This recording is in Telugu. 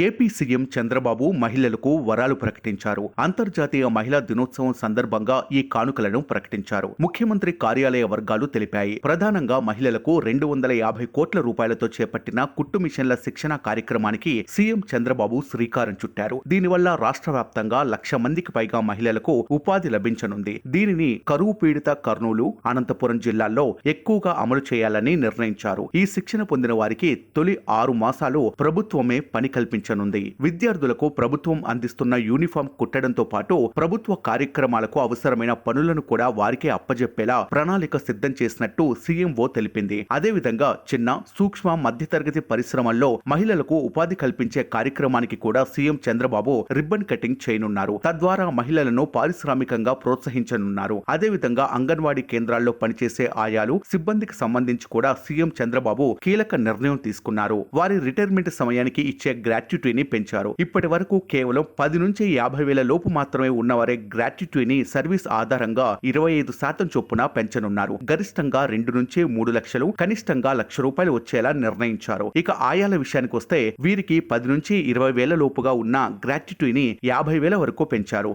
ఏపీ సీఎం చంద్రబాబు మహిళలకు వరాలు ప్రకటించారు. అంతర్జాతీయ మహిళా దినోత్సవం సందర్భంగా ఈ కానుకలను ప్రకటించారు. ముఖ్యమంత్రి కార్యాలయ వర్గాలు తెలిపాయి. ప్రధానంగా మహిళలకు 250 కోట్ల రూపాయలతో చేపట్టిన కుట్టు మిషన్ల శిక్షణ కార్యక్రమానికి సీఎం చంద్రబాబు శ్రీకారం చుట్టారు. దీనివల్ల రాష్ట్ర వ్యాప్తంగా 1,00,000 మందికి పైగా మహిళలకు ఉపాధి లభించనుంది. దీనిని కరువు పీడిత కర్నూలు, అనంతపురం జిల్లాల్లో ఎక్కువగా అమలు చేయాలని నిర్ణయించారు. ఈ శిక్షణ పొందిన వారికి తొలి 6 మాసాలు ప్రభుత్వమే పని కల్పించనుంది. విద్యార్థులకు ప్రభుత్వం అందిస్తున్న యూనిఫామ్ కుట్టడంతో పాటు ప్రభుత్వ కార్యక్రమాలకు అవసరమైన పనులను కూడా వారికే అప్పజెప్పేలా ప్రణాళిక సిద్ధం చేసినట్టు సీఎంఓ తెలిపింది. అదేవిధంగా చిన్న, సూక్ష్మ, మధ్యతరగతి పరిశ్రమల్లో మహిళలకు ఉపాధి కల్పించే కార్యక్రమానికి కూడా సీఎం చంద్రబాబు రిబ్బన్ కటింగ్ చేయనున్నారు. తద్వారా మహిళలను పారిశ్రామికంగా ప్రోత్సహించనున్నారు. అదేవిధంగా అంగన్వాడీ కేంద్రాల్లో పనిచేసే ఆయాలు, సిబ్బందికి సంబంధించి కూడా సీఎం చంద్రబాబు కీలక నిర్ణయం తీసుకున్నారు. వారి రిటైర్మెంట్ సమయానికి ఇచ్చే గ్రాట్యుటీని పెంచారు. ఇప్పటి వరకు కేవలం 10 నుంచి 50 వేల లోపు మాత్రమే ఉన్నవారే గ్రాట్యుటీని సర్వీస్ ఆధారంగా 25% చొప్పున పెంచనున్నారు. గరిష్టంగా 2 నుంచి 3 లక్షలు, కనిష్టంగా ₹1,00,000 వచ్చేలా నిర్ణయించారు. ఇక ఆయాల విషయానికి వస్తే వీరికి 10 నుంచి 20 వేల లోపుగా ఉన్న గ్రాట్యుటీని 50 వేల వరకు పెంచారు.